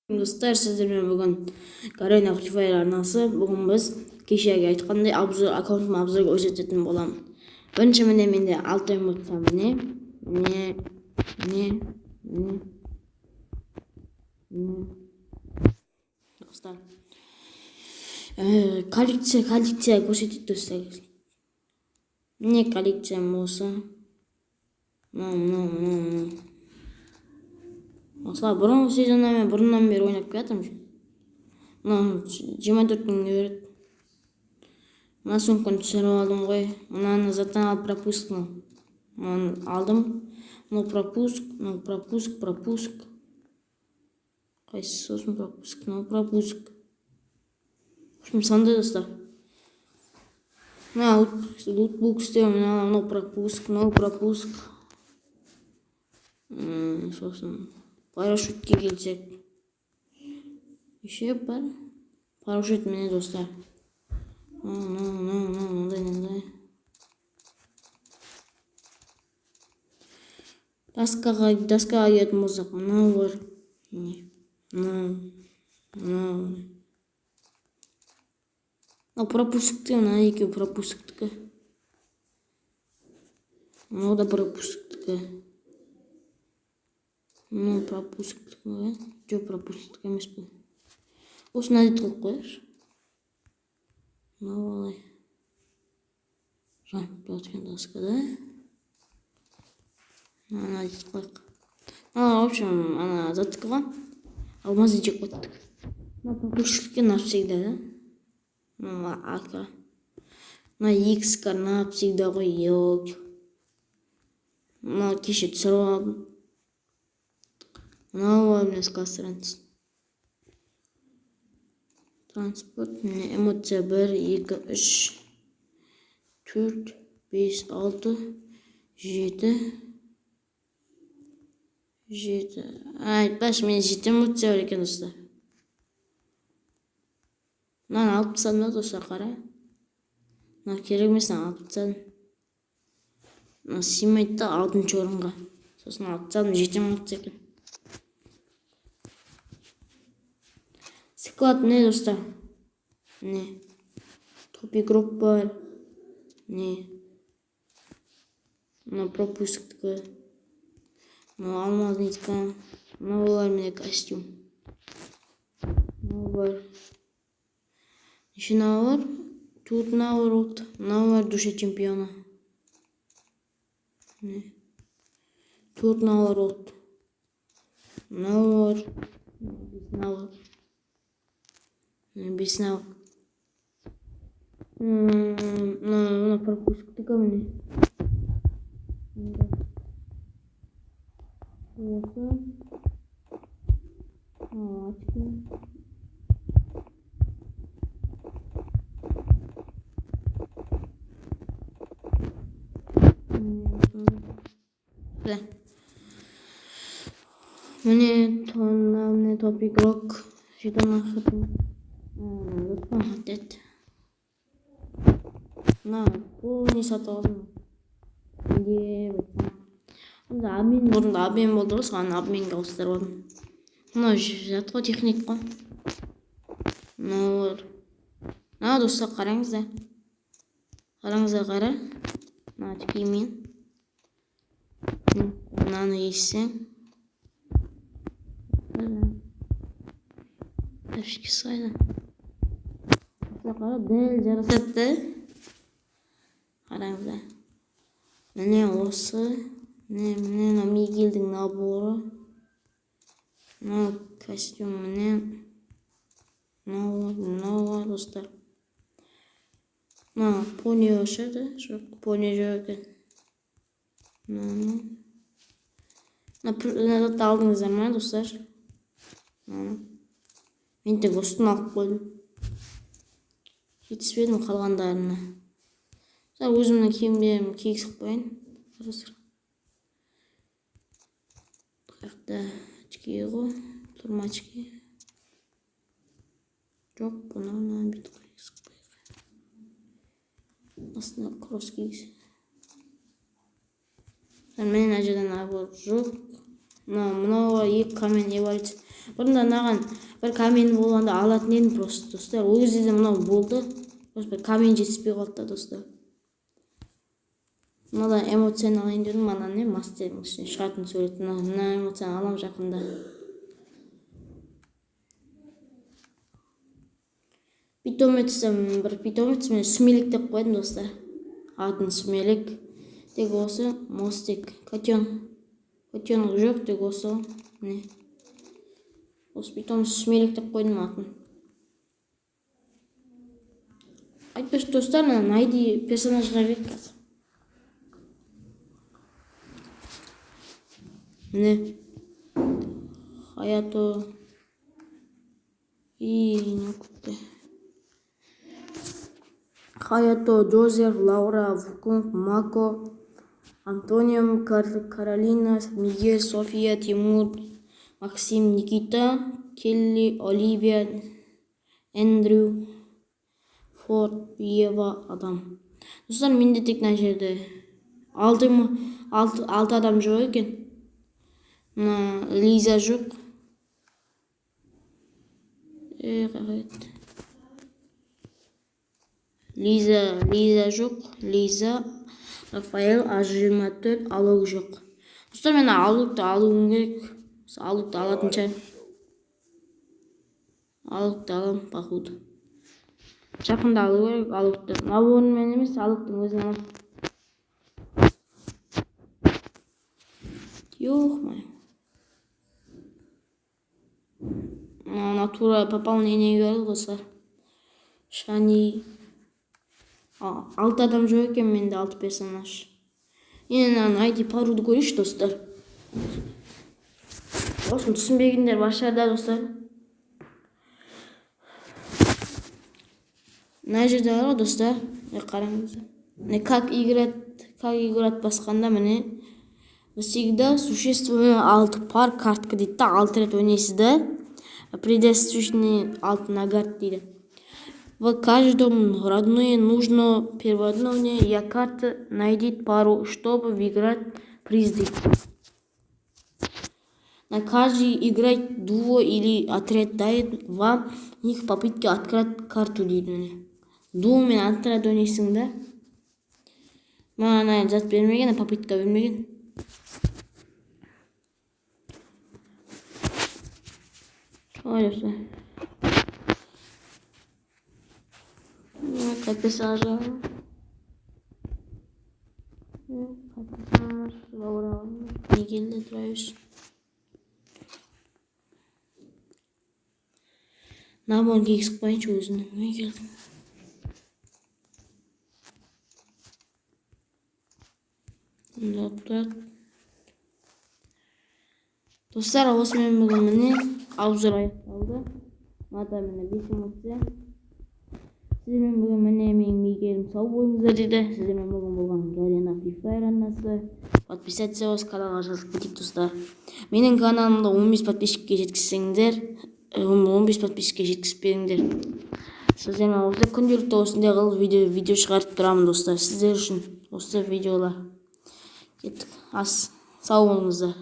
Достар, сіздермен бүгін Garena Free Fire арнасы. Бүгін біз кешегі айтқандай аккаунтыма обзор көрсететін боламын. Бірінші менде 6 эмоция. Достар, коллекция көрсетеді достар. Міне коллекциям осы. Осылай бұрынғы сезонда мен бұрыннан бері ойнап келатырмын. Мына 24 күнге береді. Мына сөмкені түсіріп алдым ғой. Мынаны заттан алып пропускны. Мынаны алдым. Мынау пропуск. Қайсысы сосын пропуск? Мынау пропуск. В общем, сондай достар. Мына лутбук істеу, мынау пропуск. Сосын парашютке келсек. Еще бар. Парашют міне достар. Мындай. Доскаға келетін болсақ, мынау бар. Мынау пропусктікі, мына екеуі пропусктікі. Мынау да пропусктікі. Мынау пропусктікі. Жоқ, пропусктікі емес бұл. Осыны әдет қылып қояш. Мынау алай. Жанып жатқан доска, да? Ана әдет қойық. В общем, ана заттікі ғой. Алмазды жек қойттық. Мына пропусктікі навсегда, да? Мына АК. Мына X навсегда ғой, елки. Мына кеше түсіріп алдым. Мынау міне скастыраңыз. Транспорт, міне эмоция 1, 2, 3, 4, 5, 6, 7. Айтпашы, мен 7 эмоция бар екен достар. Мынаны алып тастадым да достар, қара. Мына керек емес, алып тастадым. Мына сыймайды да 6-шы орынға. Сосын алып тастадым, 7 эмоция екен. Склад не достар? Не. Топ игрок бар. Не. Мына пропусктікі. Мына алмазнитка. Мына бар міне костюм. Мына бар. Еще мына бар. Тут мына бар от. Мына бар душа чемпиона. Не. Тут мына бар от. Мына бар. Бесінау. Мына пропусктікі міне. Осы. Очки. Міне топ игрок. Жетон ақытын. Лұтпан хаттет. Бұл не сатып алдым. Бұрында абмен болды ғой, соған абменге ауыстырып алдым. Мынау жат қой, техник қой. Мынау достар, қараңыздар. Қара. Мына киіммен. Мынаны ессең. Әпшке сайды. Қара, дәл жарасатты. Қараңыздар. Міне осы. Міне Мигелдің наборы. Мына костюм міне. Мынау достар. Мына пони өшеді. Жоқ, пони жоқ екен. Мына затты алдыңыздар ма достар? Мен тек осыны алып қойдым. Жетіспедім қалғандарына. Өзімнің киімдерім киісіп қойын. Қаяқта очки ғой. Тұрма очки. Жоқ, бұны бүйтіп киісіп қойық. Астына кросс киісіп. Мен әжеден абыр жоқ. Мынау екі камен не бар. Бұрында мынаған бір камень болғанда алатын едім просто достар. Ол кезде де мынау болды. Просто бір камень жетіспей қалды да достар. Мынадан эмоцияны алайын дедім, мана не мастердің ішіне шығатын сурет. Мына эмоцияны алам жақында. Бір питомец мен сүмелек деп қойдым достар. Атын сүмелек. Тек осы мостик. Котенок жоқ, тек осы. Міне. Осы питомец сүмелек деп қойдым атын. Айтпақшы достар, найди персонажға берейік қазір. Міне. Hayато. Не көпті. Hayато, Джозеф, Лаура, Вукунг, Мако, Антонио, Каролина, Мигель, София, Тимур, Максим, Никита, Келли, Оливия, Эндрю, Форд, Ева, адам. Достар, менде тек мына жерде 6 адам жоқ екен. Лиза жоқ. Лиза жоқ. Лиза, Рафаэл, А24, Алук жоқ. Достар, мен Алукты алуым керек. Алукты алатын шығармын. Алукты алам, походу. Жақында алу керек Алукты. Наборын мен емес, Алуктың өзін алам. Ёх, май. Натура пополнение берді достар. Шани. 6 адам жоқ екен менде, 6 персонаж. Енді найди паруды көрейінші достар. Осыны түсінбегендер бар шығар да достар. Мына жерде бар ғой достар. Қараңыздар. Как играть басқанда міне. Всегда существует 6 пар картка дейді да, 6 рет ойнайсыз да. Предостаточный 6 наград дейді. В каждом родное нужно переводное я карты найдет пару, чтобы выиграть призы. На каждый играть дуо или отряд дает вам их попытки открыть карту дейді. Дуо мен отряд ойнайсың да. Маған зат бермеген, попытка бермеген. Olha pessoal, Laura, Miguel de Trás. Namor Geeks Point өзінің Miguel. Достар, осымен бүгін міне обзор аяқталды. Мада міне 5 эмоция. Сіздермен бүгін міне менің Мигелім сау болыңыздар дейді. Сіздермен бүгін болған Гарена Free Fire арнасы. Подписаться каналға жазып кетейік достар. Менің каналымда 15 подписчикке жеткізсеңдер, 15 подписчикке жеткізбеңдер. Сіздермен осы күнделікті осындай қылып видео шығарып тұрамын достар. Сіздер үшін осы видеолар. Кеттік. Сау болыңыздар.